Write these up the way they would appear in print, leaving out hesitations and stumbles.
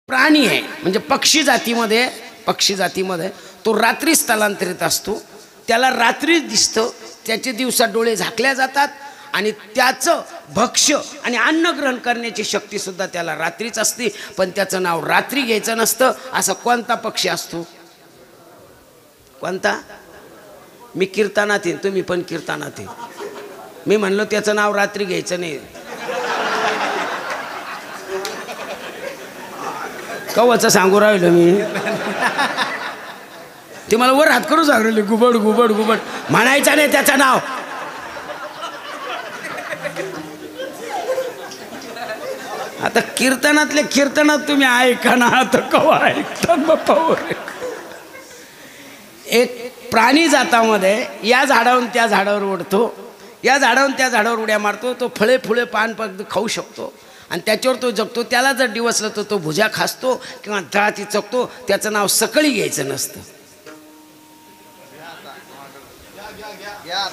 प्राणी आहे म्हणजे पक्षी जातीमध्ये तो रात्री स्थलांतरित असतो, त्याला रात्री दिसतं, त्याचे दिवसा डोळे झाकल्या जातात आणि त्याचं भक्ष्य आणि अन्न ग्रहण करण्याची शक्ती सुद्धा त्याला रात्रीच असते, पण त्याचं नाव रात्री घ्यायचं नसतं. असा कोणता पक्षी असतो? कोणता? मी कीर्तनात येईन, तुम्ही पण कीर्तनात येईन. मी म्हणलो त्याचं नाव रात्री घ्यायचं नाही. कवचं सांगू राहिलो मी, ते मला वर हात करू सांगले, गुबड गुबड गुबड म्हणायचं नाही त्याचं नाव. आता कीर्तनातले कीर्तनात तुम्ही ऐका ना, तर कवा ऐकता बापावर. एक प्राणी जातामध्ये या झाडावरून त्या झाडावर उडतो, या झाडावरून त्या झाडावर उड्या मारतो, तो फळे फुले पान खाऊ शकतो आणि त्याच्यावर तो जगतो. त्याला जर दिवसलं तर तो भुजा खासतो किंवा तळाची चकतो. त्याचं नाव सकळी घ्यायचं नसतं.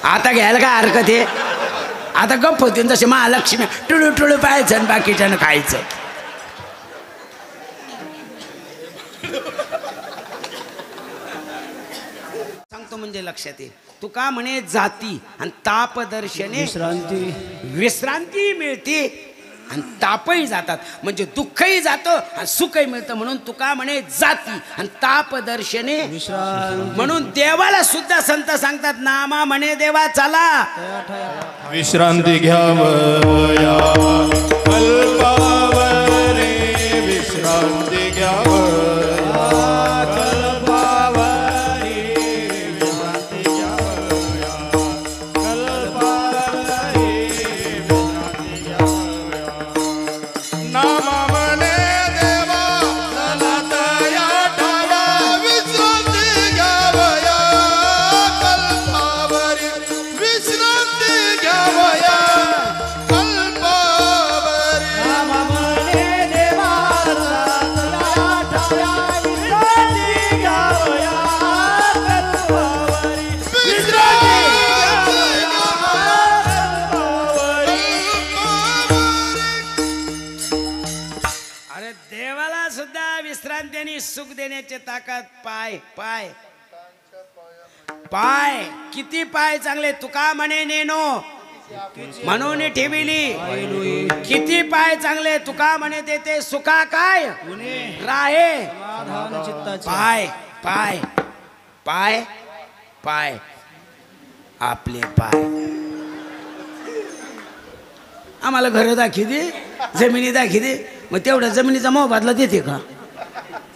आता घ्यायला काय हरकत आहे? आता गप्प होते जसे महालक्ष्मी टुळू टुळू पाहायचं आणि बाकीच्यानं खायचं. सांगतो म्हणजे लक्षात येईल. तू का म्हणे जाती आणि तापदर्शने विश्रांती मिळते आणि तापही जातात, म्हणजे दुःखही जातं आणि सुखही मिळतं. म्हणून तुका म्हणे जाती आणि तापदर्शने म्हणून देवाला सुद्धा संत सांगतात, नामा म्हणे देवा चला विश्रांती घ्यावया, कल्पावरे विश्रांती घ्यावया, कल्पावरे विश्रांती घ्यावया, कल्पावरे विश्रांती घ्यावया. नामा म्हणे देवा चला तया ठावा, विश्रांती घ्यावया, कल्पावरे विश्रांती घ्यावया, कल्पावरे. नामा म्हणे देवा चला तया ठावा, विश्रांती घ्यावया, कल्पावरे विश्रांती घ्यावया, कल्पावरे. अरे देवाला सुद्धा विश्रांती आणि सुख देण्याची ताकद पाय पाय पाय. किती पाय चांगले तुका म्हणे नेनो म्हणून ठेविली. किती पाय चांगले तुका म्हणे देते सुखा काय राहे. पाय पाय पाय पाय आपले पाय. आम्हाला घर दाखी दे, जमिनी दाखी दे, मग तेवढ्या जमिनीचा मोबदला देते का?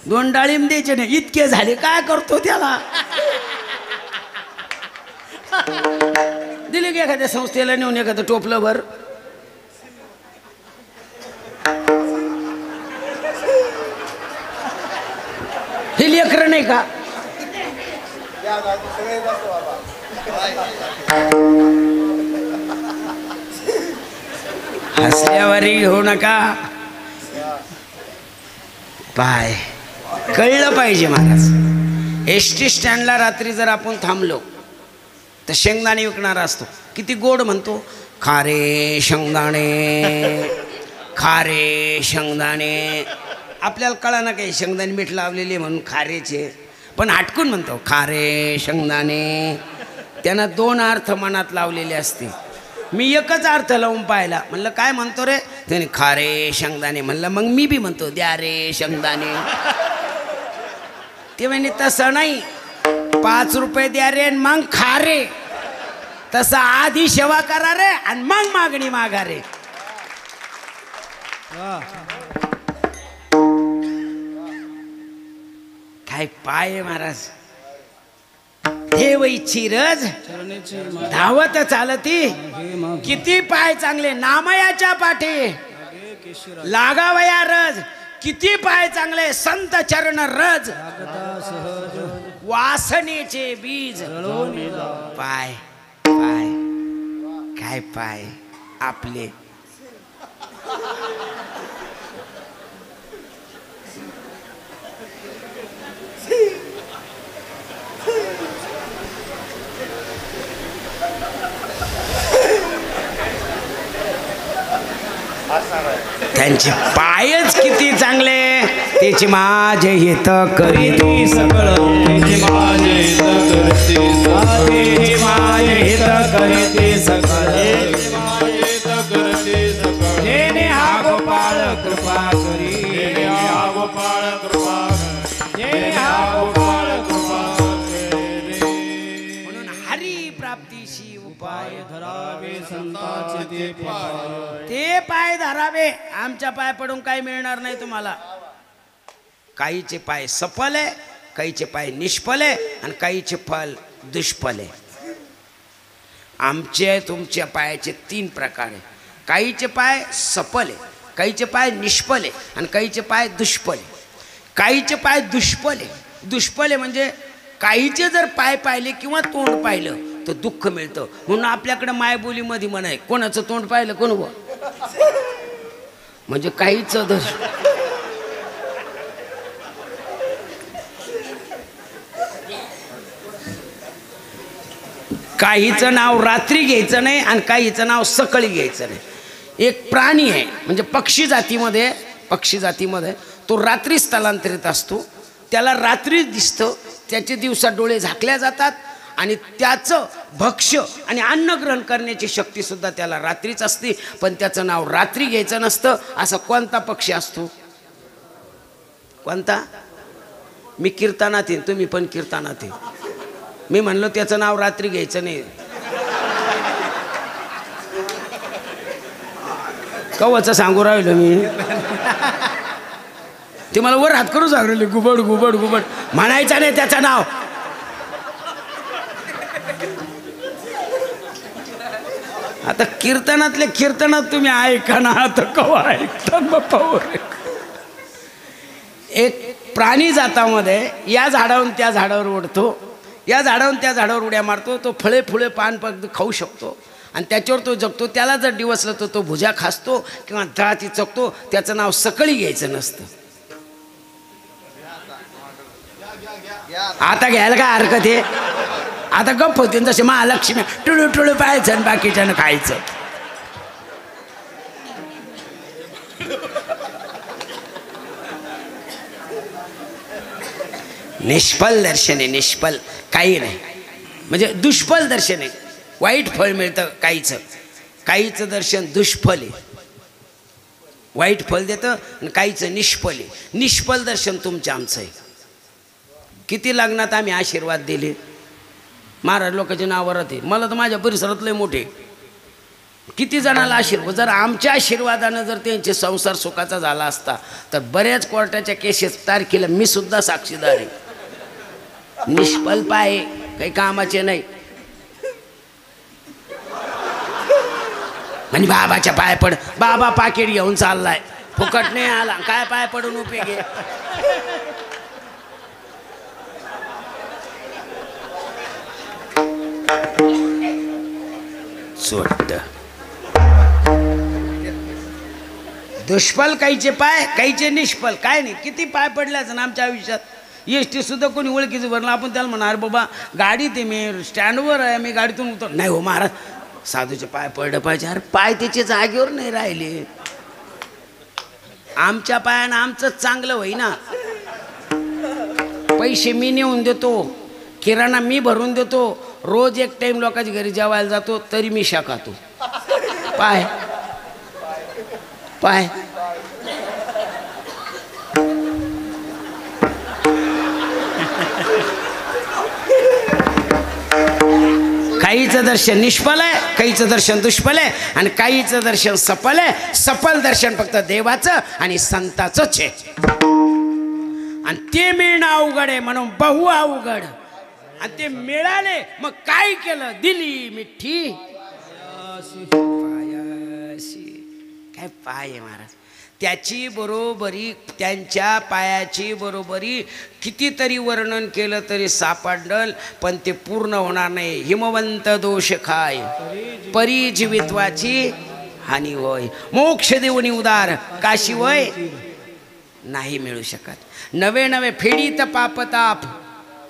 2 डाळिंब द्यायचे नाही, इतके झाले काय करतो त्याला? दिले की एखाद्या संस्थेला नेऊन एखादं टोपलं भर. हे लेकरं नाही का? हसल्यावरही घेऊ नका. पाय कळलं पाहिजे महाराज. एसटी स्टँडला रात्री जर आपण थांबलो तर शेंगदाणे विकणारा असतो, किती गोड म्हणतो, खारे शेंगदाणे, खारे शेंगदाणे. आपल्याला कळा ना काही शेंगदाणे मीठ लावलेले म्हणून खारेचे, पण हटकून म्हणतो खारे शेंगदाणे. त्यांना 2 अर्थ मनात लावलेले असते. मी एकच अर्थ लावून पाहिला, म्हणलं काय म्हणतो रे? त्याने खारे शेंगदाणे म्हणलं. मग मी बी म्हणतो द्या रे शेंगदाणे. ते म्हणे तसं नाही, 5 रुपये द्या रे मग खा रे. तसं आधी सेवा करा रे आणि मग मागणी मागा रे. काय पाय महाराज. देव इच्छी रज धावत चालती. किती पाय चांगले नामयाच्या पाठी लागावया रज. किती पाय चांगले संत चरण रज. वासनेचे बीज पाय पाय काय पाय आपले. त्यांचे पायच किती चांगले. तेची माझे हित करीती सकळ तेची माझे हित करते तेची माझे हित करीती सकळ करते सकळ जेने हा गोपाळ कृपा करी हा गोपाळ कृपा जेने हा गोपाळ कृपा म्हणून हरी प्राप्तीशी उपाय धरावे संतांचे ते पाय ते पाय धरावे. आमच्या पाय पडून काही मिळणार नाही तुम्हाला. काहीचे पाय सफल आहे, काहीचे पाय निष्फल आहे आणि काहीचे फल दुष्फल आहे. आमचे तुमच्या पायाचे 3 प्रकार आहे. काहीचे पाय सफल आहे, काहीचे पाय निष्फल आहे आणि काहीचे पाय दुष्फल आहे. काहीचे पाय दुष्फल आहे. दुष्फल आहे म्हणजे काहीचे जर पाय पाहिले किंवा तोंड पाहिलं तर दुःख मिळतं. म्हणून आपल्याकडे मायबोलीमध्ये म्हणाय कोणाचं तोंड पाहिलं कोण हो म्हणजे काहीच काहीचं नाव रात्री घ्यायचं नाही आणि काहीचं नाव सकाळी घ्यायचं नाही. एक प्राणी आहे म्हणजे पक्षी जातीमध्ये तो रात्री स्थलांतरित असतो. त्याला रात्री दिसतं, त्याचे दिवसा डोळे झाकल्या जातात आणि त्याचं भक्ष्य आणि अन्न ग्रहण करण्याची शक्तीसुद्धा त्याला रात्रीच असते. पण त्याचं नाव रात्री घ्यायचं नसतं. असा कोणता पक्षी असतो? कोणता? मी कीर्तनात येईन, तुम्ही पण कीर्तनात येईन. मी म्हणलो त्याचं नाव रात्री घ्यायचं नाही. कवचं सांगू राहिलो मी. ते मला वर हात करून सांगू राहिले गुबड गुबड गुबड म्हणायचं नाही त्याचं नाव. आता कीर्तनातले कीर्तनात तुम्ही ऐका ना. आता कवा ऐकता बाप्पा. एक प्राणी जातामध्ये या झाडावरून त्या झाडावर उडतो, या झाडावरून त्या झाडावर उड्या मारतो. तो फळे फुले पान खाऊ शकतो आणि त्याच्यावर तो जगतो. त्याला जर डिवसलं तर तो भुजा खासतो किंवा दळाती चकतो. त्याचं नाव सकाळी घ्यायचं नसतं. आता घ्यायला काय हरकत आहे? आता गप्प होते जसे महालक्ष्मी टुळू टुळू पाहायचं आणि बाकीच्यानं खायचं. निष्फल दर्शन आहे. निष्फल काही नाही म्हणजे दुष्फल दर्शन आहे. वाईट फळ मिळतं काहीचं दर्शन दुष्फल आहे. वाईट फळ देतं आणि काहीचं निष्फल आहे. निष्फल दर्शन तुमचं आमचं आहे. किती लग्नात आम्ही आशीर्वाद दिले. महाराज लोकांच्या नावावर आहे. मला तर माझ्या परिसरात लय मोठे किती जणाला आशीर्वाद. जर आमच्या आशीर्वादानं जर त्यांचे संसार सुखाचा झाला असता तर बऱ्याच कोर्टाच्या केसेस तारखेला मी सुद्धा साक्षीदार आहे. निष्फल पाय काही कामाचे नाही. म्हणजे बाबाच्या पाय पड. बाबा पाकिट घेऊन चाललाय, फुकट नाही आला, काय पाय पडून उपयोग आहे. दुष्फल काहीचे पाय काहीचे निष्फल. काय नाही किती पाय पडल्याच ना आमच्या आयुष्यात. एसटी सुद्धा कोणी ओळखीचं भरलं आपण त्याला म्हणणार बाबा गाडीत आहे, मी स्टँडवर आहे, मी गाडीतून उतर. नाही हो महाराज साधूचे पाय पडलं पाहिजे. अरे पाय त्याच्या जागेवर नाही राहिले. आमच्या पायानं आमचं चांगलं होई ना. पैसे मी नेऊन देतो, किराणा मी भरून देतो, रोज एक टाइम लोकांच्या घरी जेवायला जातो तरी मी खातो. पाय पाय काहीचं दर्शन निष्फल आहे, काहीचं दर्शन दुष्फल आहे आणि काहीचं दर्शन सफल आहे. सफल दर्शन फक्त देवाचं आणि संताचंच आहे आणि ते मिळणं अवघड आहे. म्हणून बहु अवघड. आणि ते मिळाले मग काय केलं? दिली मिठी पायाशी. काय पाय आहे महाराज. त्याची बरोबरी, त्यांच्या पायाची बरोबरी कितीतरी वर्णन केलं तरी सापडल, पण ते पूर्ण होणार नाही. हिमवंत दोष खाय परी जीवित्वाची हानी होय. मोक्ष देऊनी उदार काशी वय नाही मिळू शकत. नवे नवे फेडीत पापताप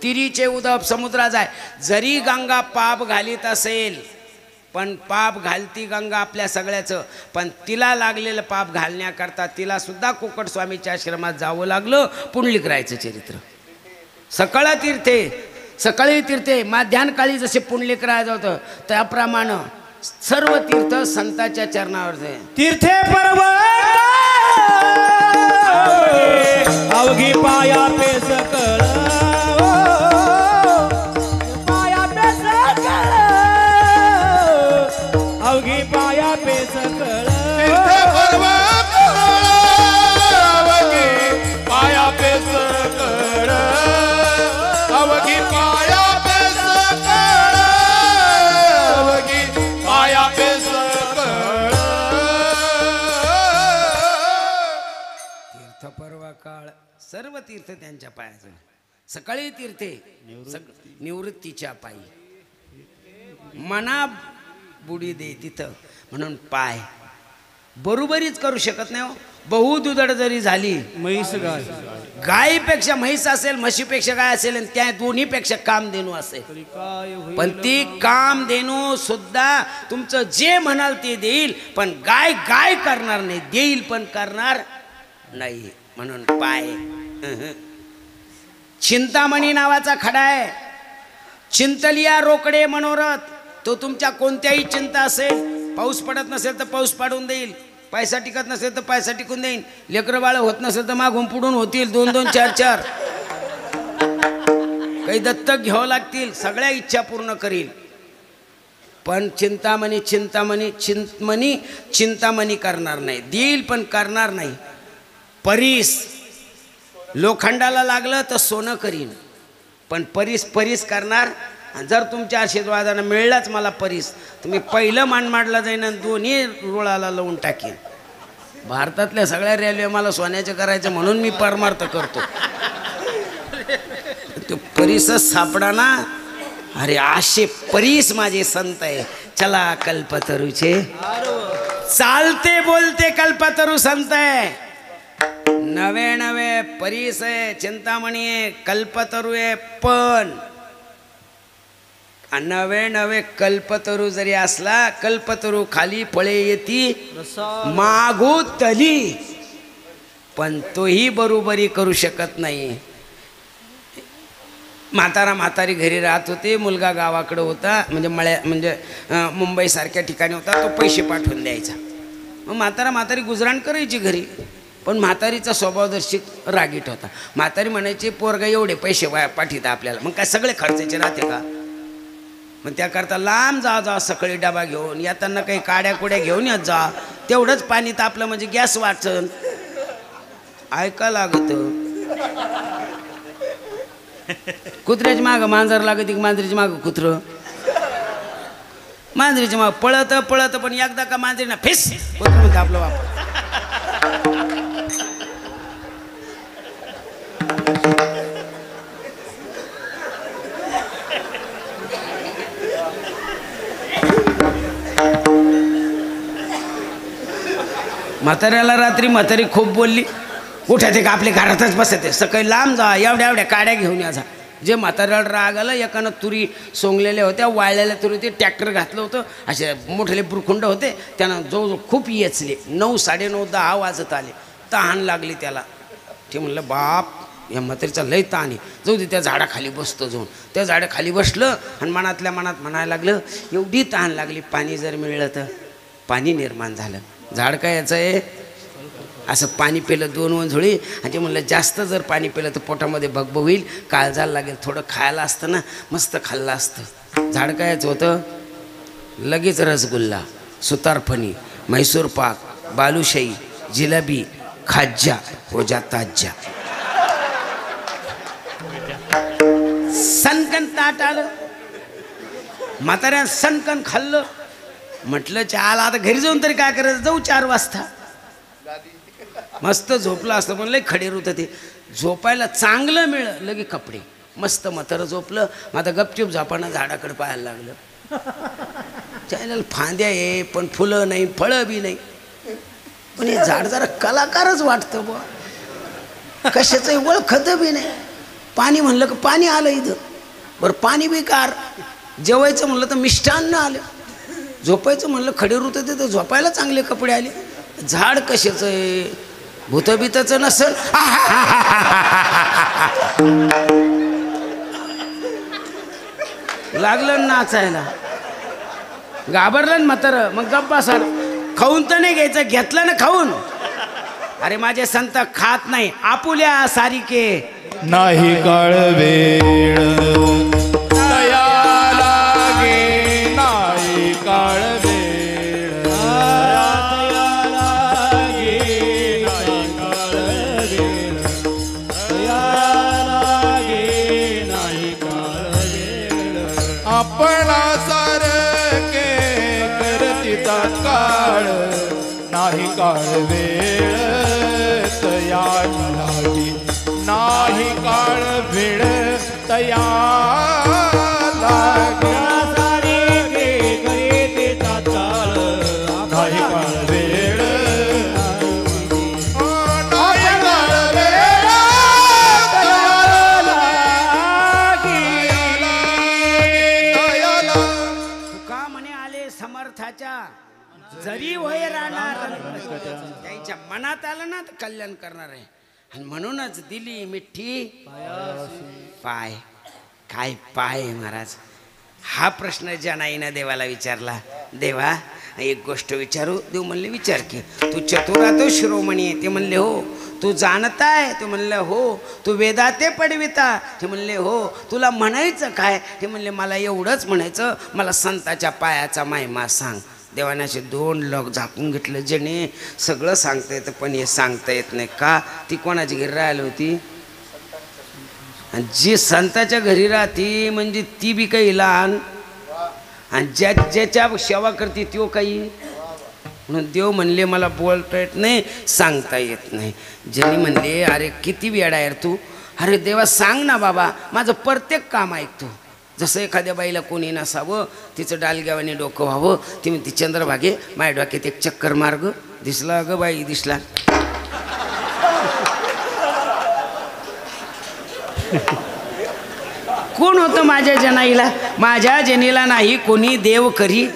तिरीचे उदप समुद्रा जाय. जरी गंगा पाप घालीत असेल पण पाप घालती गंगा आपल्या सगळ्याचं. पण तिला लागलेलं पाप घालण्याकरता तिला सुद्धा कोकट स्वामीच्या आश्रमात जावं लागलं. पुंडलिक रायचं चरित्र. सकाळ तीर्थे, सकाळी तीर्थे, माध्यानकाळी जसे पुंडलिक राहायचं होतं त्याप्रमाणे सर्व तीर्थ संताच्या चरणावर आहे. तीर्थे पर्वत अवघी पाया पे सकळ, पाया पे सकळ, अवघी पाया पे सकळ. तीर्थे पर्वत अवघी पाया पे सकळ, अवघी पाया पे सकळ, अवघी पाया पे सकळ. तीर्थपर्व काळ सर्व तीर्थ त्यांच्या पायाचं. सकाळी तीर्थे निवृत्तीच्या पायी, मना बुडी दे तिथं म्हणून पाय. बरोबरीच करू शकत नाही हो. बहुदुधड जरी झाली म्हैस गाय, गायीपेक्षा म्हैस असेल, म्हशीपेक्षा गाय असेल, आणि त्या दोन्हीपेक्षा कामधेनू असेल, काय होईल पण ती कामधेनू सुद्धा तुमचं जे म्हणाल ते देईल, पण गाय गाय करणार नाही, देईल पण करणार नाही. म्हणून पाय. चिंतामणी नावाचा खडा आहे. चिंतलिया रोकडे मनोरथ. तो तुमच्या कोणत्याही चिंता असेल, पाऊस पडत नसेल तर पाऊस पाडून देईल, पैसा टिकत नसेल तर पैसा टिकून देईल, लेकरं बाळ होत नसेल तर मागून पुढून होतील, 2-2, 4-4, काही दत्तक घ्यावं लागतील, सगळ्या इच्छा पूर्ण करील. पण चिंतामणी चिंतामणी चिंतमणी चिंतामणी करणार नाही, देईल पण करणार नाही. परीस, लोखंडाला लागलं तर सोनं करीन, पण परीस परीस करणार. जर तुमच्या आशीर्वादानं मिळलाच मला परीस, तुम्ही पहिलं मानमाडला जाईन आणि दोन्ही रुळाला लावून टाकीन. भारतातल्या सगळ्या रेल्वे मला सोन्याचं करायचं म्हणून मी परमार्थ करतो. तो परीसच सापडा ना. अरे असे परीस माझे संत आहे. चला कल्पतरूचे, चालते बोलते कल्पतरू संत आहे. नवे नवे परीस आहे, चिंतामणी आहे, कल्पतरू आहे. पण नवे नवे कल्पतरू जरी असला, कल्पतरू खाली फळे येती मागू तली, पण तोही बरोबरी करू शकत नाही. म्हातारा म्हातारी घरी राहत होते, मुलगा गावाकडे होता, म्हणजे मुंबईसारख्या ठिकाणी होता. तो पैसे पाठवून द्यायचा. मग म्हातारा म्हातारी गुजराण करायची घरी. पण म्हातारीचा स्वभावदर्शिक रागीट होता. म्हातारी म्हणायची, पोरगा एवढे पैसे पाठवता आपल्याला, मग काय सगळे खर्चाचे राहते का? मग त्याकरता लांब जा सकाळी डबा घेऊन, येताना काही काड्या कुड्या घेऊन येत जा. तेवढंच पाणी तापलं म्हणजे गॅस वाचन. ऐका लागत. कुत्र्याची मागं मांजर लागत की मांजरीची मागं कुत्रं? मांजरीची माग पळत पळत, पण एकदा का मांजरीना फिस कुत्र म्हणते आपलं बाप. म्हाताऱ्याला रात्री म्हातारी खूप बोलली. उठायचे का आपल्या घरातच बसते, सकाळी लांब जा, एवढ्या एवढ्या काड्या घेऊन या जा. जे म्हाताऱ्याला राग आलं, एकानं तुरी सोंगलेल्या होत्या, वाळलेल्या तुरी होती, ट्रॅक्टर घातलं होतं, असे मोठे बुरखुंड होते, त्यानं जवळजवळ खूप येचले. 9, 9:30, 10 वाजत आले. तहान लागली त्याला. ते म्हणलं, बाप या म्हातारीचा लय ताण आहे, जाऊ दे त्या झाडाखाली बसतो. जाऊन त्या झाडाखाली बसलं आणि मनातल्या मनात म्हणायला लागलं, एवढी तहान लागली, पाणी जर मिळलं तर. पाणी निर्माण झालं. झाड काय याचं आहे, असं पाणी पिलं 2 वंजोळी, आणि ते म्हणलं जास्त जर पाणी पिलं तर पोटामध्ये भगभग होईल, काळजाला लागेल. थोडं खायला असतं ना, मस्त खाल्लं असतं. झाड काय याचं होतं, लगेच रसगुल्ला, सुतारफणी, म्हैसूर पाक, बालुशाही, जिलेबी, खाज्जा, रोजा ताज्जा. सनकन ताट आलं, म्हाताऱ्या सनकन खाल्लं. म्हटलं चाल आता घरी जाऊन तरी काय करायचं, जाऊ 4 वाजता. मस्त झोपलं असतं, पण लय खडेर होतं ते. झोपायला चांगलं मिळलं, लगे कपडे मस्त म्हातारं झोपलं. मग आता गपचूप झोपानं झाडाकडे पाहायला लागलं. चायला फांद्या आहे पण फुलं नाही, फळं बी नाही. पण हे झाड जरा कलाकारच वाटतं बुवा, कशाचंही ओळखत बी नाही. पाणी म्हणलं का पाणी आलं इथं, बरं पाणी बेकार. जेवायचं म्हणलं तर मिष्टान्न आलं. झोपायचं म्हणलं खडे रुत ते तर झोपायला चांगले कपडे आले. झाड कशाचं आहे? भूतबिताचं नसल. लागलं नाचायला, घाबरलं म्हातारं. मग गप्पा सर खाऊन तर नाही घ्यायचं, घेतलं ना खाऊन. अरे माझे संत खात नाही, आपुल्या सारिके नाही काळ वेळ तया लागे, नाही काळ वेळ तया लागे, नाही काळ वेळ तया लागे, नाही काळ वेळ. आपणा सारखे करती तात्काळ, नाही काळ वेळ तया लागे, नाही काळ वेळ तया लागे. सारे करीते तात्काळ, नाही काळ वेळ, नाही काळ वेळ तया लागे, तया लागे. तुका म्हणे आले समर्थाच्या, जरी वय राहणार त्याच्या मनात आलं ना तर कल्याण करणार आहे. आणि म्हणूनच दिली मिठी पाय. काय पाय महाराज? हा प्रश्न जनाईनं देवाला विचारला. देवा एक गोष्ट विचारू. देव म्हणले विचार की. तू चतुरा तो शिरोमणी आहे? ते म्हणले हो. तू जाणताय? ते म्हणले हो. तू वेदाते पडविता? ते म्हणले हो. तुला म्हणायचं काय? ते म्हणले मला एवढंच म्हणायचं, मला संताच्या पायाचा महिमा सांग. देवाने असे 2 लोक झाकून घेतलं. जेणे सगळं सांगता येतं पण हे सांगता येत नाही. का? ती कोणाची घरी राहिली होती? आणि जी संताच्या घरी राहती म्हणजे ती बी काही लहान, आणि ज्याच्या सेवा करते तो काही. म्हणून देव म्हणले मला बोलता येत नाही, सांगता येत नाही. ज्यांनी म्हणले अरे किती वेडा आहे तू. अरे देवा सांग ना बाबा, माझं प्रत्येक काम ऐकतो. जसं एखाद्या बाईला कोणी नसावं, तिचं डालग्यावाने डोकं व्हावं. ती म्हणते चंद्रभागे माझ्या डोक्यात एक चक्कर मार्ग दिसला. ग बाई दिसला. कोण होतं माझ्या जनाईला? माझ्या जनीला नाही कोणी देव करी.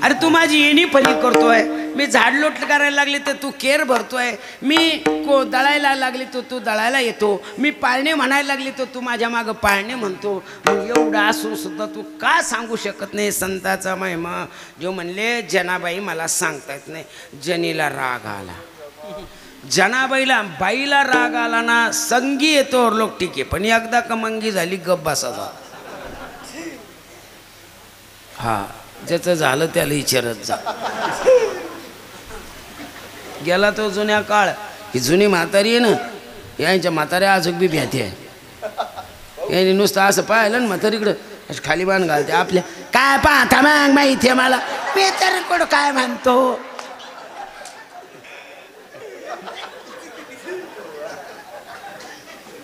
अरे तू माझी येणी फली करतोय. मी झाडलोट करायला लागली तर तू केर भरतोय. मी दळायला लागली तर तू दळायला येतो. मी पाळणे म्हणायला लागली तर तू माझ्या मागं पाळणे म्हणतो. मग एवढं असून सुद्धा तू का सांगू शकत नाही संताचा महिमा? जो म्हणले जनाबाई मला सांगता येत नाही. जनीला राग आला. बाईला राग आला ना, संगी येतो लोक ठीक आहे, पण एकदा कमंगी झाली गप बसाचा. हा ज्याचं झालं त्याला विचारत जा. गेला तो जुन्या काळ. ही जुनी म्हातारी आहे ना, यांच्या म्हाताऱ्या अजून बी भ्याती आहे. यांनी नुसतं असं पाहिलं ना म्हातारीकडं असं खाली बांध घालते. आपल्या काय पाहता मग माहिती आहे मला, मी तर कोण काय म्हणतो.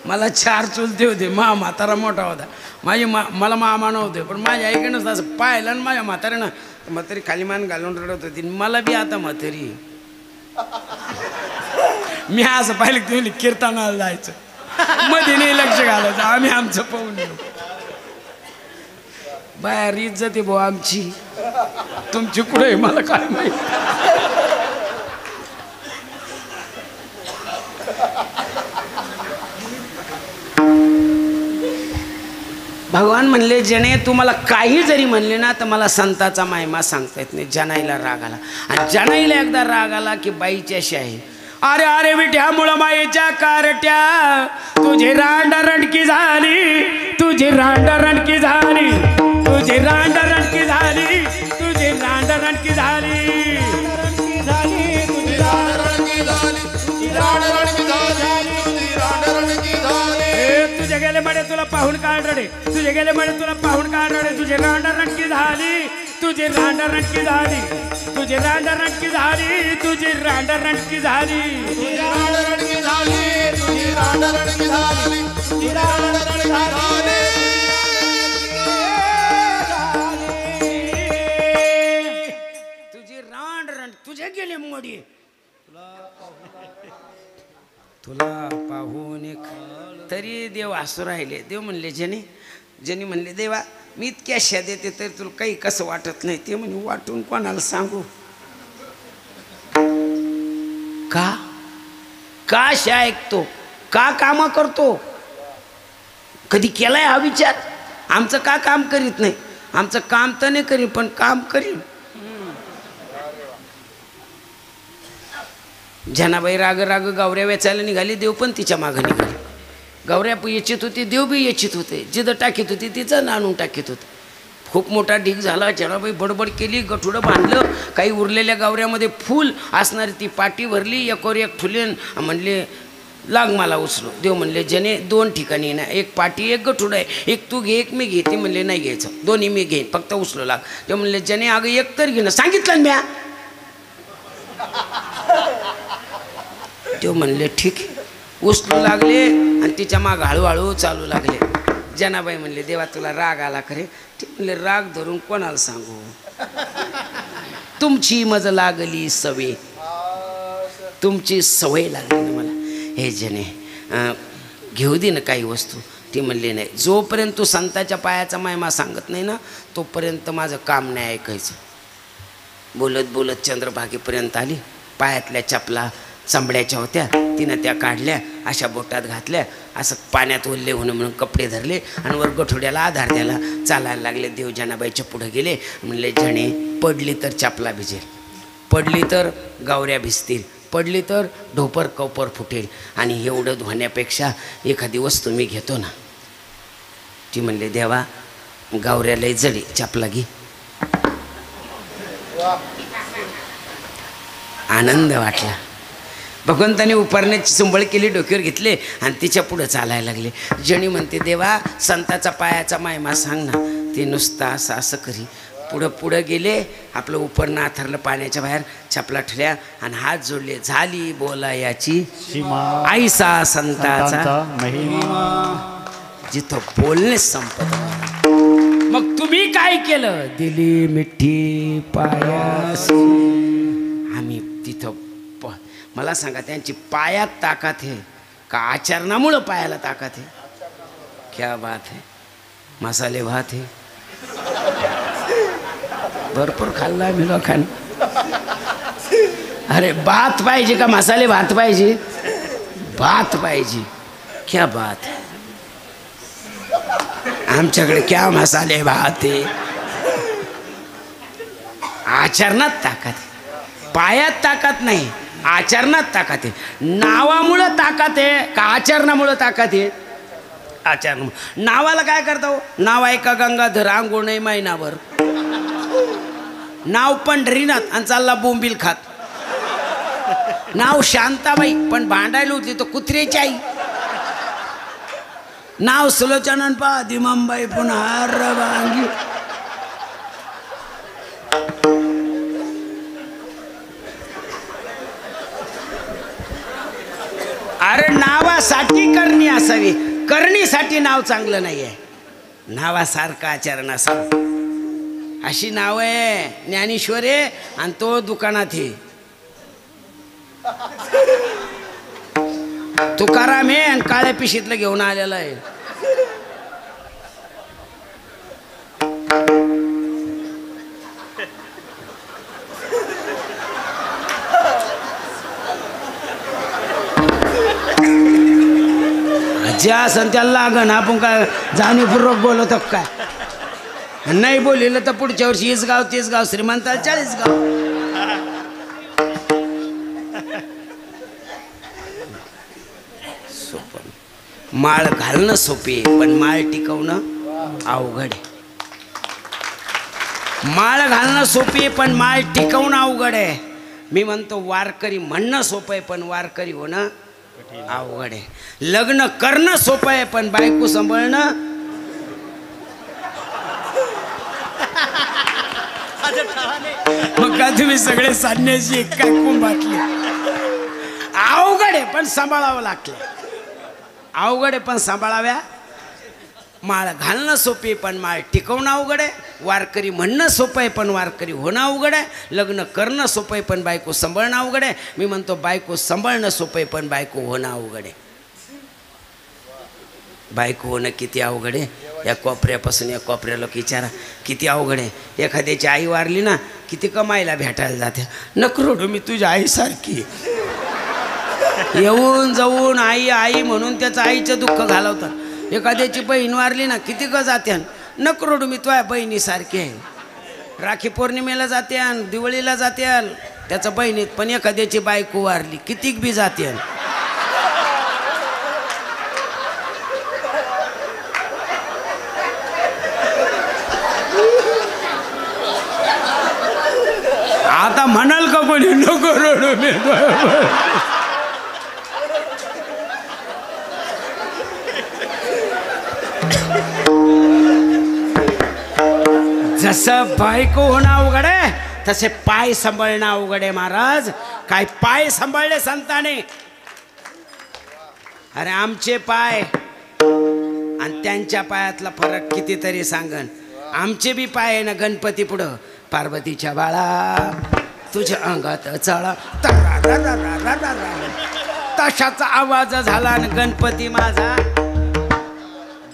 मला 4 चुलते होते. म्हातारा मोठा होता. मला मामा नव्हते, पण माझ्या आईकडनं असं पाहिलं आणि माझ्या म्हाताऱ्यानं म्हातारी खाली मान घालून रडत होती. मला बी आता म्हातारी. मी असं पाहिलं की तुम्ही कीर्तनाला जायचं, मध्ये नाही लक्ष घालायचं, आम्ही आमचं पाहून येऊ. बाहेर इज्जत आहे भाऊ आमची, तुमची कुठे मला काय माहिती. भगवान म्हणले जने तू मला काही जरी म्हणले ना तर मला संताचा महिमा सांगता येत नाही. जनाईला राग आला. आणि जनाईला एकदा राग आला की बाईची अशी आहे. अरे अरे विट्या मुळं मायेच्या कारट्या, तुझी रांड रणकी झाली, तुझी रांड रणकी झाली, तुझी रांड रणकी झाली, तुझी रांड रणकी झाली, तुझी रांड रणकी झाली, तुझी रांड रणकी झाली, तुझी रांड रणकी झाली. तुझे गेले म्हणे तुला पाहून काढ रडे, तुझे गेले म्हणे तुला पाहून काढ रडे, तुझी रांड रणकी झाली, तुझी रांड रणकी झाली, तुझी रांड रणकी झाली, तुझी रांड रणकी झाली, तुझी रांड रणकी झाली, तुझी रांड रणकी झाली, तुझी रांड रणकी झाली. तुझी रांड रण तुझे गेले मोडी, तुला पाहून एक तरी देव हसू राहिले. देव म्हणले जनी म्हणले देवा मी इतक्या शा देते तर तुला काही कसं वाटत नाही. ते म्हणजे वाटून कोणाला सांगू. का शा ऐकतो, का कामं करतो, कधी केलाय हा विचार? आमचं का काम करीत नाही? आमचं काम तर नाही करीन पण काम करीन. जनाबाई राग राग गावऱ्या वेचायला निघाली, देव पण तिच्या मागं निघाली. गावऱ्या येचित होती, देव बी येचित होते. जिथं टाकीत होती तिचं आणून टाकीत होते. खूप मोठा ढीग झाला. जनाबाई बडबड केली, गठुडं बांधलं. काही उरलेल्या गावऱ्यामध्ये फूल असणारी ती पाटी भरली, एकोर एक ठुलेन म्हणले लाग मला उचलो. देव म्हणले जने 2 ठिकाणी ना, एक पाटी एक गठुडं आहे, एक तू घे एक मी घे. ती म्हणले नाही घ्यायचं, दोन्ही मी घेईन, फक्त उचलो लाग. देव म्हणले जने अगं एक तर घे ना, सांगितलं म्या. देव म्हणले ठीक आहे. उचलू लागले आणि तिच्या माग हळूहळू चालू लागले. जनाबाई म्हणले देवा तुला राग आला खरे? ते म्हणले राग धरून कोणाला सांगू, तुमची मज लागली सवय, तुमची सवय लागली ना मला. हे जने घेऊ दे ना काही वस्तू. ती म्हणली नाही, जोपर्यंत तू संताच्या पायाचा महिमा सांगत नाही ना तोपर्यंत माझं काम नाही ऐकायचं. बोलत बोलत चंद्रभागेपर्यंत आली. पायातल्या चपला चांबड्याच्या होत्या, तिनं त्या काढल्या, अशा बोटात घातल्या, असं पाण्यात ओल्ले होणं म्हणून कपडे धरले आणि वर गठोड्याला आधार द्यायला चालायला लागले. देव जनाबाईच्या पुढे गेले. म्हणले जणे पडली तर चपला भिजेल, पडली तर गावऱ्या भिजतील, पडली तर ढोपर कौपर फुटेल, आणि एवढं धुण्यापेक्षा एखादी वस्तू मी घेतो ना. ती म्हणले देवा गावऱ्याला जडी चपला घे. आनंद वाटला. भगवंताने उपरण्याची चुंबळ केली, डोक्यावर घेतले आणि तिच्या पुढं चालायला लागले. जणी म्हणते देवा संताचा पायाचा महिमा सांग ना. ते नुसता असं असं करी. पुढं पुढं गेले. आपलं उपरणं आथरलं पाण्याच्या बाहेर, चपला ठेवल्या आणि हात जोडले. झाली बोलायाची आईसा संताचा महिमा, जिथं बोलणे संपत. मग तुम्ही काय केलं? दिली मिठी पायासी. आम्ही तिथं मला सांगा त्यांची पायात ताकद आहे का आचरणामुळं पायाला ताकद आहे? क्या बात है. मसाले भात आहे, भरपूर खाल्ला मी लोकांनी. अरे भात पाहिजे का मसाले भात पाहिजे? भात पाहिजे. क्या बात है. आमच्याकडे क्या मसाले भात आहे. आचरणात ताकद आहे, पायात ताकद नाही, आचरणात ताकद आहे. नावामुळं ताकद आहे का आचरणामुळं ताकद आहे? आचरण. नावाला काय करता हो? नाव आहे का गंगाधर, आंघोळ नाही महिनाभर. नाव पंढरीनाथ आणि चालला बोंबील खात. नाव शांताबाई पण भांडायला होती तो कुत्र्याची आई. नाव सुलोचनन पादी मुंबई पुन्हा रवांगी. अरे नावासाठी करणी असावी, करणीसाठी नाव चांगलं नाही आहे. नावासारखं आचरण असावं. अशी नाव आहे ज्ञानेश्वर आहे आणि तो दुकानात आहे. तुकाराम आहे आणि काळ्या पिशीतलं घेऊन आलेला आहे. ज्या असं त्याला लागण. आपण काय जाणीवपूर्वक बोलतो काय? नाही बोलिलं तर पुढच्या वर्षी हीच गाव तेच गाव, श्रीमंता 40 गाव. सोपं. माळ घालणं सोपे पण माळ टिकवणं अवघड आहे. माळ घालणं सोपे पण माळ टिकवणं अवघड आहे. मी म्हणतो वारकरी म्हणणं सोपं आहे पण वारकरी होणं अवघड आहे. लग्न करणं सोपं आहे पण बायको सांभाळणं. मग का तुम्ही सगळे संन्यासी काय कुंभातले? अवघड आहे पण सांभाळावं लागलं. अवघड आहे पण सांभाळाव्या. माळ घालणं सोपे पण माळ टिकवणं अवघड आहे. वारकरी म्हणणं सोपं आहे पण वारकरी होणं अवघड आहे. लग्न करणं सोपं आहे पण बायको सांभाळणं अवघड आहे. मी म्हणतो बायको सांभाळणं सोपं आहे पण बायको होणं अवघड आहे. बायको होणं किती अवघड आहे. या कोपऱ्यापासून या कोपऱ्याला विचारा किती अवघड आहे. एखाद्याची आई वारली ना किती कमाईला भेटायला जाते. नको रडू मी तुझ्या आईसारखी. येऊन जाऊन आई आई म्हणून त्याचं आईचं दुःख घालवतात. एखाद्याची बहीण वारली ना किती ग जात्यान. नको रडू मी तुझ्या बहिणीसारखी आहे. राखी पौर्णिमेला जात्यान दिवाळीला जात्याल त्याच्या बहिणीत. पण एखाद्याची बायको वारली कितीक बी जात्यान. आता म्हणाल का कोणी नको रडू मी. जसं बायको होणं अवघड आहे तसे पाय सांभाळणं अवघड आहे महाराज. काय पाय सांभाळले संताने. अरे आमचे पाय आणि त्यांच्या पायातला फरक कितीतरी सांगन. आमचे बी पाय आहे ना गणपती पुढं. पार्वतीच्या बाळा तुझ्या अंगात चळा तशाचा आवाज झाला आणि गणपती माझा.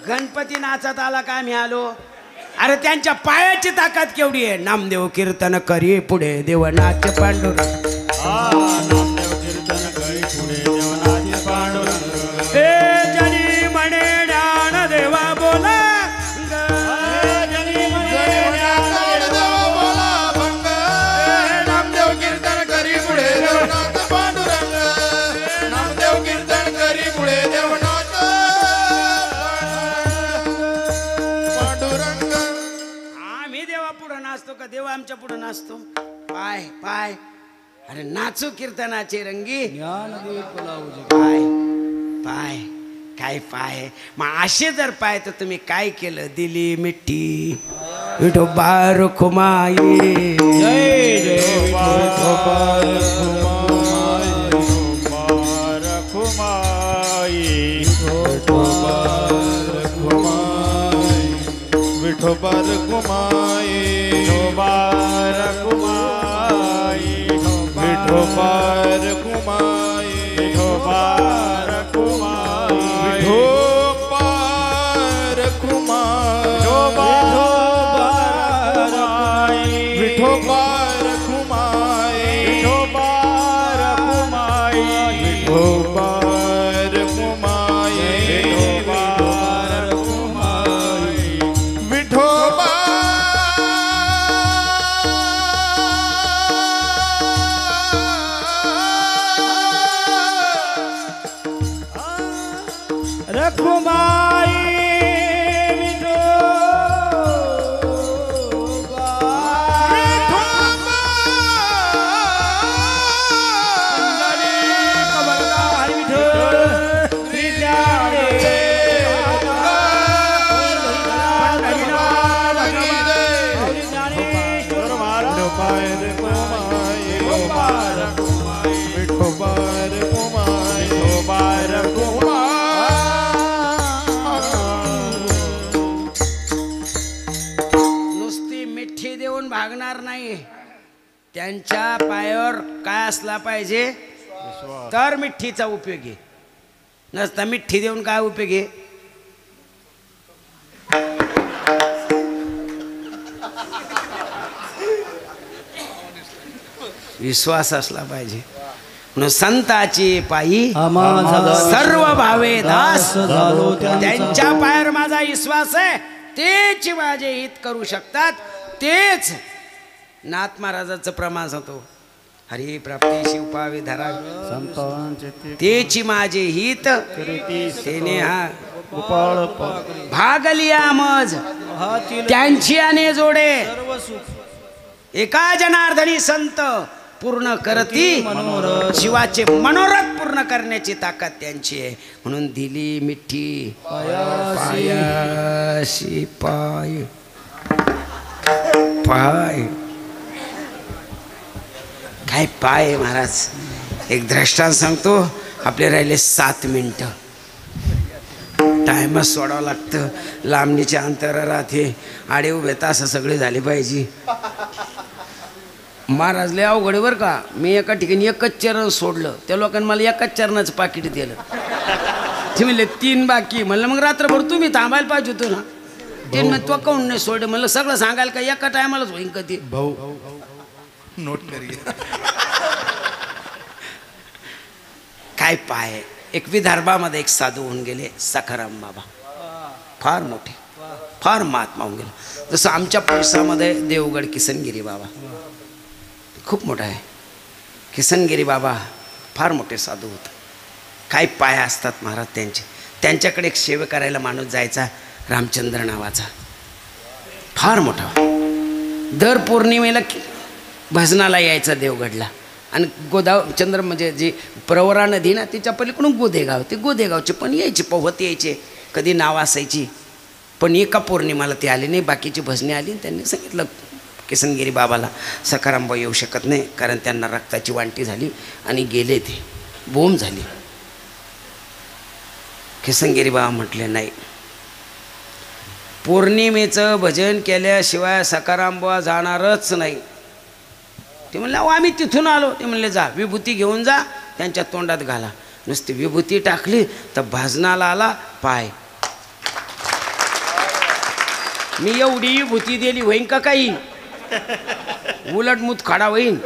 गणपती नाचत आला का मी आलो. अरे त्यांच्या पायाची ताकद केवढी आहे. नामदेव कीर्तन करी पुढे देव नाच पांडुरंग. नामदेव कीर्तन करी पुढे देव नाच पांडुरंग. हे जनी म्हणे ज्ञान देवा बोला नामदेव कीर्तन करी पुढे देव नाच पांडुरंग. नामदेव कीर्तन करी पुढे देव नाच पांडुरंग. आम्ही देवा पुढं नाचतो का देव आमच्या पुढं नाचतो. पाय पाय अरे नाचू कीर्तनाचे रंगी. पाय पाय काय पाय. मग असे जर पाय तर तुम्ही काय केलं. दिली मिठी विठोबा रुखमाई. जय जय विठोबा रखुमाई. विठोबा रखुमाई. विठोबा रखुमाई. विठोबा रखुमाई. विठोबा रखुमाई. विठोबा रखुमाई. विठोबा रखुमाई. विठोबा रखुमाई. विठोबा रखुमाई. विठोबा रखुमाई. विठोबा रखुमाई. विठोबा रखुमाई नुसती मिठी देऊन भागणार नाही. त्यांच्या पायावर काय असला पाहिजे तर मिठीचा उपयोग आहे. नसता मिठी देऊन काय उपयोग आहे. विश्वास असला पाहिजे. म्हणून संताची पायी सर्व भावे दास. त्यांच्या पायावर माझा विश्वास आहे. तेच माझे हित करू शकतात. तेच नाथ महाराजाचं प्रमाण सांगतो. हरी प्राप्ती शिवपावे धरा तेची माझे हित तेने हा भागलिया मज त्यांची आने जोडे. एका जनार्दनी संत पूर्ण करती शिवाचे मनोरथ पूर्ण करण्याची ताकद त्यांची आहे. म्हणून दिली मिठी पायाशी पाय पाय काय पाय महाराज. एक दृष्टांत सांगतो. आपले राहिले 7 मिनिटं. टायमच सोडावं लागतं. लांबणीच्या अंतरारात हे आडे उभे तास सगळे झाले पाहिजे. महाराज लय अवघड बरं का. मी एका ठिकाणी एकच चरण सोडलं. त्या लोकांनी मला एकाच चरणाचं पाकिट दिलं. ते म्हणले 3 बाकी. म्हणलं मग रात्रभर तुम्ही थांबायला पाहिजे होतो ना. ते मग तो काऊन नाही सोडे म्हणलं सगळं सांगायला का एका टायमालाच होईन कधी भाऊ नोट करी काय पाय एक विदर्भामध्ये एक साधू होऊन गेले सखाराम बाबा फार मोठे फार महात्मा होऊन गेले जसं आमच्या परिसरामध्ये देवगड किसनगिरी बाबा खूप मोठा आहे किसनगिरी बाबा फार मोठे साधू होते काय पाय असतात महाराज त्यांच्याकडे एक सेवे करायला माणूस जायचा रामचंद्र नावाचा फार मोठा दर पौर्णिमेला भजनाला यायचा देवगडला आणि गोदावचंद्र म्हणजे जी प्रवरा नदी ना तिच्या पलीकडून गोदेगाव ते गोदेगावचे पण यायचे पोहत यायचे कधी नाव असायची पण एका पौर्णिमाला ते आले नाही बाकीची भजने आली त्यांनी सांगितलं किसनगिरी बाबाला सखारामबा येऊ शकत नाही कारण त्यांना रक्ताची वांटी झाली आणि गेले ते बोंब झाली किसनगिरी बाबा म्हटले नाही पौर्णिमेचं भजन केल्याशिवाय सखारामबा जाणारच नाही ते म्हणले अहो आम्ही तिथून आलो ते म्हणले जा विभूती घेऊन जा त्यांच्या तोंडात घाला नुसती विभूती टाकली तर भजनाला आला पाय मी एवढी विभूती दिली होईन का काही उलट मूत खाडा होईन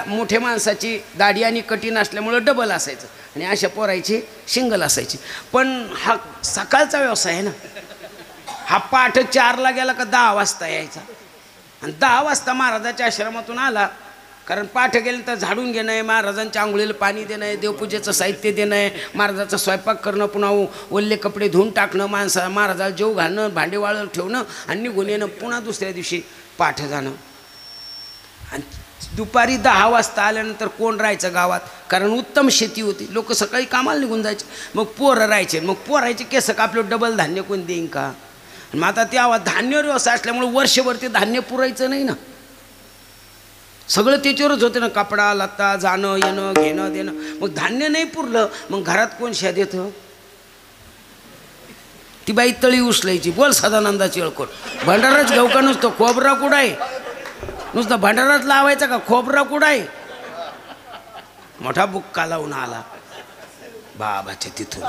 मोठे माणसाची दाढी आणि कठीण असल्यामुळं डबल असायचं आणि अशा पोरायची सिंगल असायची पण हा सकाळचा व्यवसाय आहे ना हा पाठ 4ला गेला का 10 वाजता यायचा आणि 10 वाजता महाराजाच्या आश्रमातून आला कारण पाठ गेले तर झाडून घेणं आहे महाराजांच्या आंघोळीला पाणी देणं आहे देवपूजेचं साहित्य देणं आहे महाराजाचा स्वयंपाक करणं पुन्हा ओल्ले कपडे धुवून टाकणं महाराजाला जेव घालणं भांडे वाळत ठेवणं आणि निघून येणं पुन्हा दुसऱ्या दिवशी पाठ जाणं आणि दुपारी 10 वाजता आल्यानंतर कोण राहायचं गावात कारण उत्तम शेती होती लोक सकाळी कामाला निघून जायचे मग पोरं राहायचे मग पोरायचे केस कापलं डबल धान्य कोण देईन का मग आता त्या धान्य व्यवसाय असल्यामुळे वर्षभर ते धान्य पुरायचं नाही ना सगळं त्याच्यावरच होतं ना कपडा लत्ता जाणं येणं घेणं देणं मग धान्य नाही पुरलं मग घरात कोण शेत येतं ती बाई तळी उचलायची बोल सदानंदाची अळकोट भंडाराच घेऊ का नुसतं खोबरा कुठं आहे नुसतं भंडारात लावायचा का खोबरा कुठं आहे मोठा बुक्का लावून आला बाबाच्या तिथून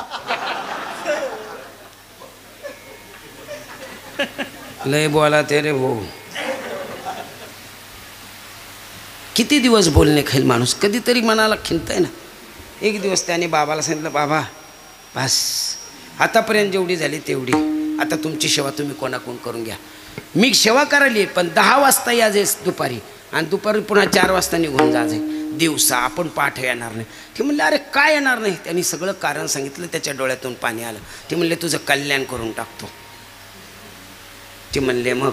लय बोला ते रे भाऊ किती दिवस बोलणे खाईल माणूस कधीतरी मनाला खिंतय ना एक दिवस त्याने बाबाला सांगितलं बाबा बस आतापर्यंत जेवढी झाली तेवढी आता तुमची सेवा तुम्ही कोणाकोण करून घ्या मी सेवा करायली पण 10 वाजता या जे दुपारी आणि दुपारी पुन्हा 4 वाजता निघून जा दिवसा आपण पाठ येणार नाही ते म्हणले अरे काय येणार नाही त्यांनी सगळं कारण सांगितलं त्याच्या डोळ्यातून पाणी आलं ते म्हणले तुझं कल्याण करून टाकतो ते म्हणले मग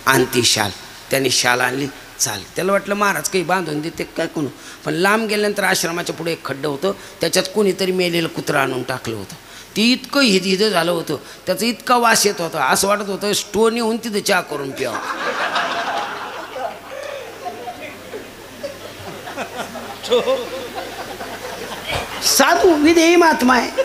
आणती शाल त्यांनी शाल आणली चाल त्याला वाटलं महाराज काही बांधून देते काय कोण पण लांब गेल्यानंतर आश्रमाच्या पुढे एक खड्डं होतं त्याच्यात कोणीतरी मेलेलं कुत्रं आणून टाकलं होतं ती इतकं हिदं झालं होतं त्याचं इतका वास येत होता असं वाटत होतं स्टोन येऊन तिथं चहा करून प्यावं साधू विधेयी महात्मा आहे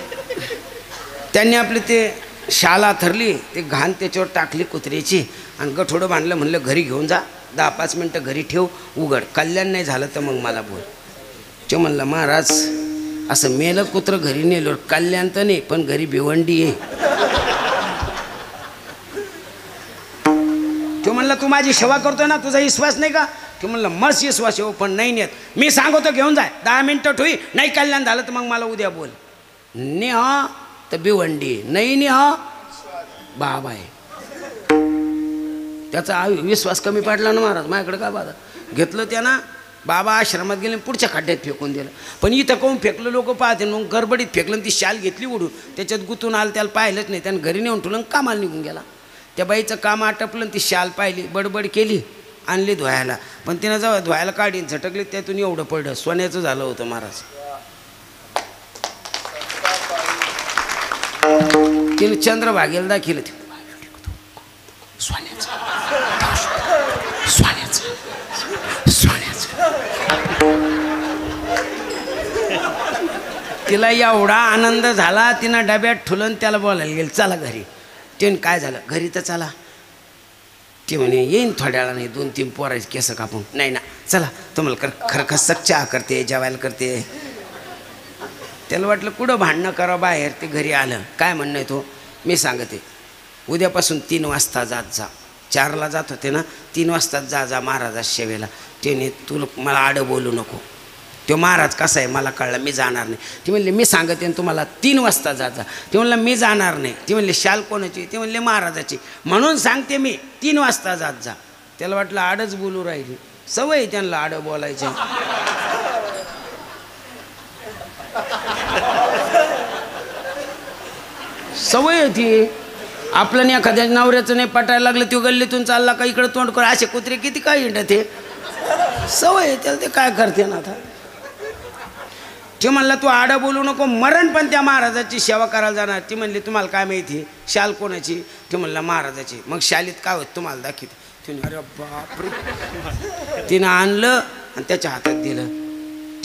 त्यांनी आपले ते शाला थरली ते घाण त्याच्यावर टाकली कुत्र्याची आणि गठोडं बांधलं म्हणलं घरी घेऊन जा 10-5 मिनटं घरी ठेव उघड कल्याण नाही झालं तर मग मला बोल ते म्हणलं महाराज असं मेलं कुत्रं घरी नेलं कल्याण तर नाही पण घरी भिवंडी आहे तो म्हणलं तू माझी सेवा करतोय ना तुझा विश्वास नाही का ते म्हणलं मस्त विश्वास येऊ पण नाही नेत मी सांगतो घेऊन जाय 10 मिनटं ठेवी नाही कल्याण झालं तर मग मला उद्या बोल ने हा तर भिवंडी नाही ने हा बाबा आहे त्याचा विश्वास कमी पडला ना महाराज माझ्याकडे का बाबा घेतलं त्यानं बाबा आश्रमात गेले पुढच्या खड्ड्यात फेकून दिलं पण इथं कोण फेकलं लोक पाहते मग गडबडीत फेकलं ती शाल घेतली उडून त्याच्यात गुतून आलं त्याला पाहिलंच नाही त्यानं घरी नेऊन ठेवलं कामाला निघून गेला त्या बाईचं काम आटपलं ती शाल पाहिली बडबड केली आणली धुवायला पण तिनं जेव्हा धुवायला काढीन झटकली त्यातून एवढं पडलं सोन्याचं झालं होतं महाराज तिने चंद्रभागेला दाखिलं ते सोन्याचं सोन्याचं सोन्याचं तिला एवढा आनंद झाला तिनं डब्यात ठुलन त्याला बोलायला गेलं चला घरी ते काय झालं घरी तर चला ते म्हणे येईन थोड्या वेळा नाही 2-3 पोरायचे केस कापून नाही ना चला तुम्हाला खरं खसक चहा करते जेवायला करते त्याला वाटलं कुठं भांडणं करा बाहेर ते घरी आलं काय म्हणणं आहे तो मी सांगते उद्यापासून 3 वाजता जात जा. 4ला जात होते ना, 3 वाजता जा महाराजा सेवेला. त्याने तुला मला आडं बोलू नको. तो महाराज कसा आहे मला कळलं, मी जाणार नाही. ती म्हणले मी सांगते ना तुम्हाला 3 वाजता जात जा. ते म्हणलं मी जाणार नाही. ती म्हणले शाल कोणाची? ते म्हणले महाराजाची. म्हणून सांगते मी 3 वाजता जात जा. त्याला वाटलं आडच बोलू राहिली. सवय त्यांना आडं बोलायचं. सवय होती. आपलं एखाद्या नवऱ्याचं नाही पटायला लागलं, तो गल्लीतून चालला का इकडं तोंड कर. असे कुत्रे किती काय हिंडत ते, सवय आहे त्याला. ते काय करते ना आता. ते म्हणला तू आडा बोलू नको, मरण पण त्या महाराजाची सेवा करायला जाणार. ती म्हणली तुम्हाला काय माहिती शाल कोणाची? ते म्हणला महाराजाची. मग शालीत काय होत तुम्हाला दाखवते. तिने अरे बापरे. तिनं आणलं आणि त्याच्या हातात दिलं.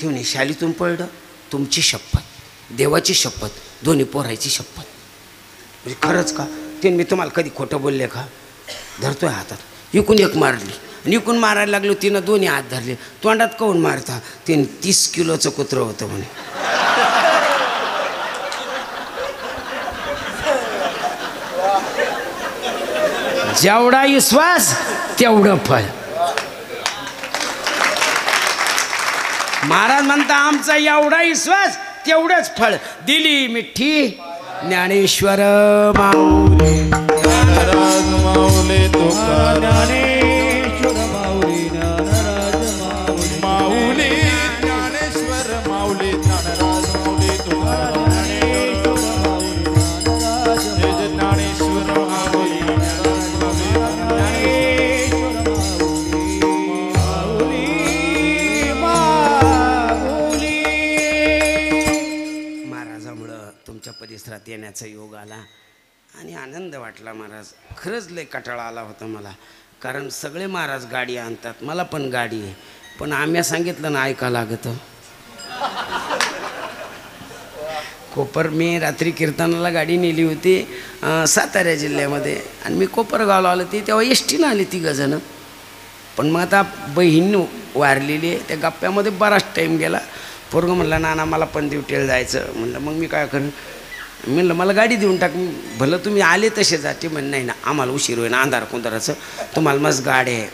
ठेवणे शालीतून पडलं. तुमची शपथ, देवाची शपथ, दोन्ही पोरायची शपथ. म्हणजे खरंच का? ते मी तुम्हाला कधी खोटं बोलले का? धरतोय हातात. इकून एक मारली आणि इकून मारायला लागलो. तिनं दोन्ही हात धरले. तोंडात काऊन मारता? तिने 30 किलोचं कुत्रं होतं म्हणे. जेवढा विश्वास तेवढं फळ. महाराज म्हणता आमचा एवढा विश्वास तेवढंच फळ. दिली मिठी ज्ञानेश्वर माऊली. ज्ञानराज माऊली तुकाराम. ज्ञानेश्वर माऊली ज्ञानराज माऊली. माऊली ज्ञानेश्वर माऊली ज्ञानराज माऊली तुकाराम. जय जय ज्ञानेश्वर माऊली महाराजामुळं तुमच्या परिसरात येण्याचा योग आला आणि आनंद वाटला. महाराज खरंच लय कटाळा आला होता मला. कारण सगळे महाराज गाडी आणतात, मला पण गाडी आहे. पण आम्ही सांगितलं ना ऐका लागतं. कोपर मी रात्री कीर्तनाला गाडी नेली होती सातारा जिल्ह्यामध्ये आणि मी कोपरगावला आलो ती तेव्हा एसटीनं आली 3 जणं. पण मग आता बहीण वारलेली आहे. त्या गप्प्यामध्ये बराच टाईम गेला. पोरगं म्हणलं नाना मला पण ड्युटीला जायचं. म्हणलं मग मी काय करेन. म्हणलं मला गाडी देऊन टाक. भलं तुम्ही आले तसे जाते. म्हण नाही ना आम्हाला उशीर होईना अंधार कुंधाराचं, तुम्हाला मस्त गाडी आहे.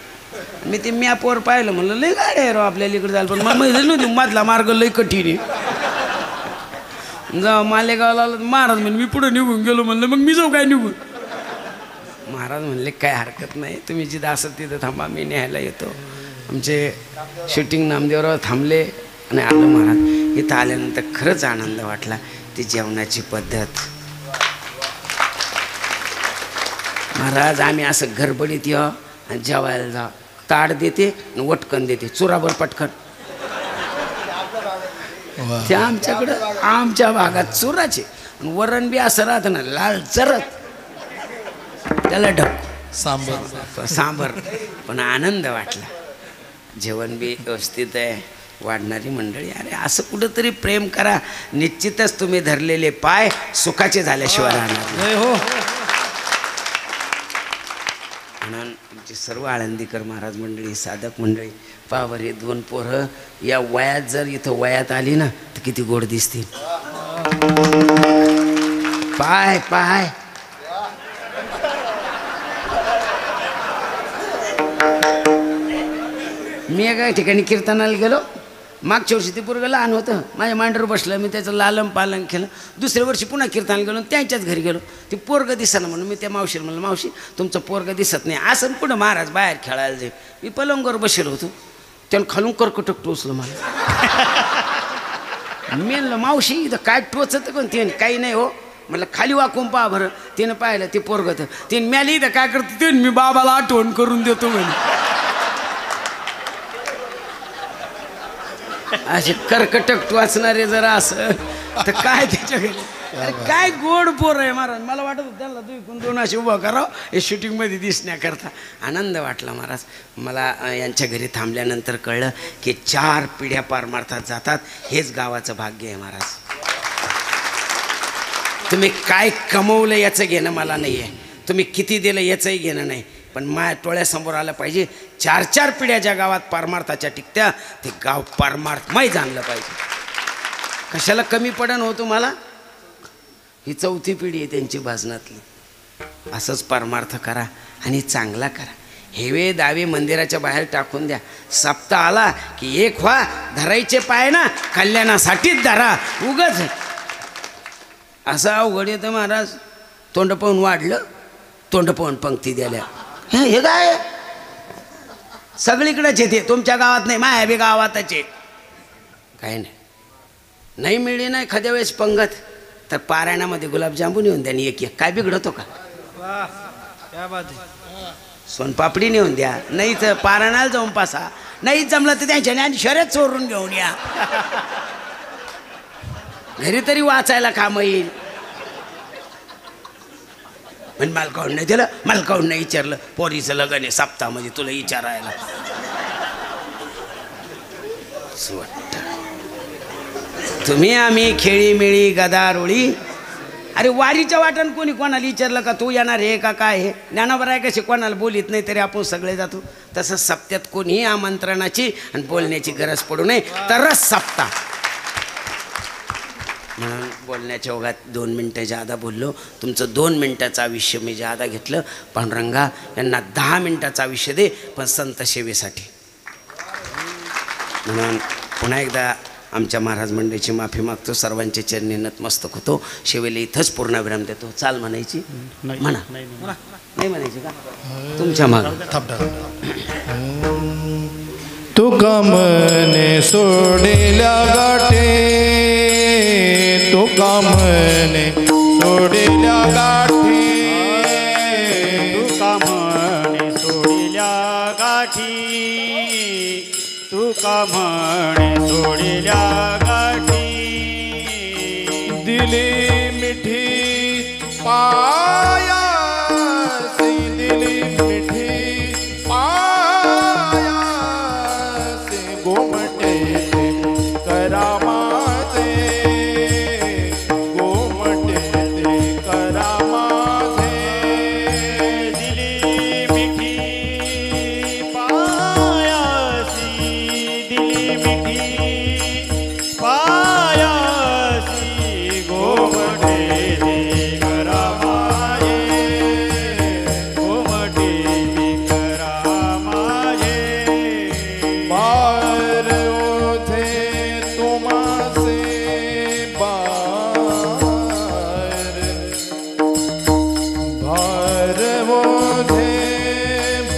मी ते मॅपवर पाहिलं. म्हणलं लय गाडी आहे राव आपल्याला इकडे जायला. पण मला माहिती नव्हती मधला मार्ग लय कठीण आहे. जा मालेगावला आलं महाराज म्हणले मी पुढे निघून गेलो. म्हणलं मग मी जाऊ काय निघून. महाराज म्हणले काय हरकत नाही, तुम्ही जिथं असेल तिथं थांबा, मी न्यायला येतो. आमचे शूटिंग नामदेवराव थांबले आणि आलो. महाराज इथं आल्यानंतर खरंच आनंद वाटला. ती जेवणाची पद्धत. महाराज आम्ही असं गडबडीत या आणि जेवायला जा. ताट देते आणि वटकन देते चुराभर पटकन. ते आमच्याकडं आमच्या भागात चुराचे. वरण बी असं राहतं ना लाल चरत, त्याला ढक सांबर. पण आनंद वाटला. जेवण बी व्यवस्थित आहे. वाढणारी मंडळी. अरे असं कुठंतरी प्रेम करा. निश्चितच तुम्ही धरलेले पाय सुखाचे झाल्याशिवाय राहणार नाही. हो. म्हणून तुमची सर्व आळंदीकर महाराज मंडळी, साधक मंडळी, पावर हे 2 पोरं या वयात जर इथं वयात आली ना तर किती गोड दिसतील. पाय पाय मी एका ठिकाणी कीर्तनाला गेलो. मागच्या वर्षी ते पोरगं लहान होतं, माझ्या मांडीवर बसलं. मी त्याचं लालन पालन केलं. दुसऱ्या वर्षी पुन्हा कीर्तनाला गेलो, त्यांच्याच घरी गेलो. ते पोरगं दिसना म्हणून मी त्या मावशीला म्हणलं मावशी तुमचं पोरगं दिसत नाही. असं कुठं महाराज बाहेर खेळायला जाईल. मी पलंगावर बसलो होतो. त्यानं खालून कर्कटक टोचलं मला. मी म्हणलं मावशी इथं काय टोचत पण ते काही नाही हो. म्हणलं खाली वाकून पहा बरं. तिनं पाहिलं ते पोरगं तर तिने म्याली इथं काय करतो ते मी बाबाला आठवण करून देतो म्हणे. असे कर्कटक वाचणारे जरा असं तर काय त्याच्या घरी. अरे काय गोड पोर आहे महाराज. मला वाटत होतं त्यांना 2 असे उभं करावं हे शूटिंगमध्ये दिसण्याकरता. आनंद वाटला महाराज. मला यांच्या घरी थांबल्यानंतर कळलं की 4 पिढ्या पारमार्थात जातात. हेच गावाचं भाग्य आहे महाराज. तुम्ही काय कमवलं याचं घेणं मला नाही आहे. तुम्ही किती दिलं याचंही घेणं नाही. पण माया टोळ्यासमोर आलं पाहिजे 4 पिढ्या ज्या गावात पारमार्थाच्या टिकत्या ते गाव पारमार्थमय जाणलं पाहिजे. कशाला कमी पडण हो तुम्हाला. ही 4थी पिढी आहे त्यांची भाजनातली. असंच परमार्थ करा आणि चांगला करा. हेवे दावे मंदिराच्या बाहेर टाकून द्या. सप्ताह आला की एक व्हा. धरायचे पाय ना कल्याणासाठीच धरा. उगाच असं अवघड येतं महाराज. तोंड पाहून वाढलं, तोंड पाहून पंक्ती द्याल्या. हे काय सगळीकडेच येते. तुमच्या गावात नाही, माझ्या बी गावातच आहे. काय नाही मिळली नाही एखाद्या वेळेस पंगत तर पारायणामध्ये गुलाबजामुन येऊन द्या. एक एक काय बिघडतो का? सोनपापडी नेऊन द्या. नाही तर पारायणाला जाऊन पासा. नाही जमलं तर त्यांच्याने आणि शर्यत चोरून घेऊन या. घरी तरी वाचायला काम येईल. पण मालकाहून नाही दिलं, मालकाहून नाही विचारलं. पोरीचं लग्न आहे सप्ताहामध्ये तुला विचारायला तुम्ही आम्ही खेळी मिळी गदारोळी. अरे वारीच्या वाटण कोणी कोणाला विचारलं का तू येणार हे का काय हे? ज्ञानावर आहे कशी कोणाला बोलित नाही तरी आपण सगळे जातो. तसं सप्त्यात कोणीही आमंत्रणाची आणि बोलण्याची गरज पडू नये तरच सप्ताह. म्हणून बोलण्याच्या ओघात 2 मिनटं जादा बोललो. तुमचं 2 मिनटाचं आयुष्य मी जादा घेतलं. पांडुरंगा यांना 10 मिनटाचं आयुष्य दे पण संत सेवेसाठी. म्हणून पुन्हा एकदा आमच्या महाराज मंडळीची माफी मागतो. सर्वांचे चरणी नतमस्तक होतो. शेवेला इथंच पूर्णविराम देतो. चाल म्हणायची म्हणा. नाही म्हणायची का? तुमच्या माग तुका मने सोडिल्या गाठे, तुका मने सोडिल्या गाठी, तुका म्हणे सोडिल्या गाठी, तुका म्हणे सोडिल्या गाठी. दिली मिठी पायासी, दिली मिठी पायासी, गोमटे करा माझे, गोमटे करा माझे. दिली मिठी पायासी, दिली मिठी पायासी, गोमटे करा माझे, गोमटे करा माझे. बार ओथे तुमासे बार, भार ओथे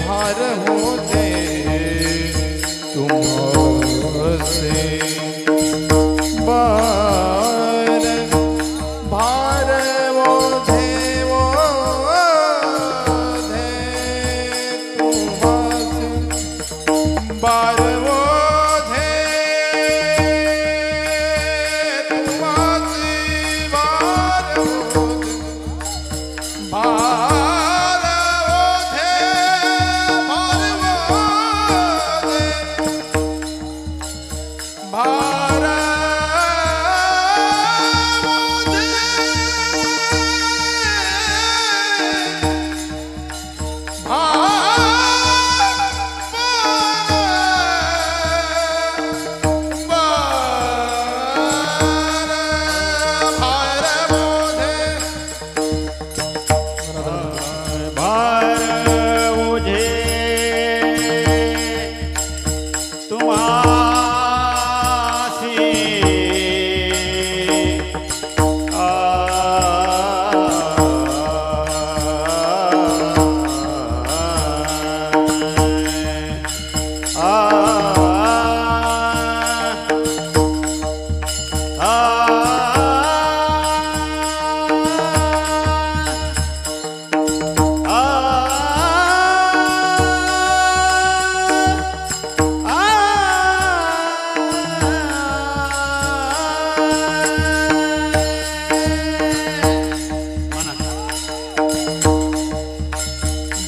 भार होते तुमासे बार, भार ओथे ओधे तुमासे बार ओधे तुमासे बार ओधे, बार ओधे बार ओधे, बार भार ओझे तुम्हासी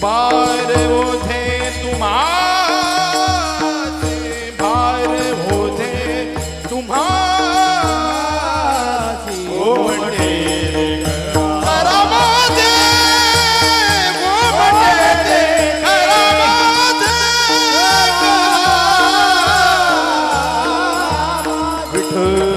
बार ओधे तुम्हासे, बार ओधे तुम्हासी, गोमटे करा माझे, गोमटे करा माझे. विठ्ठल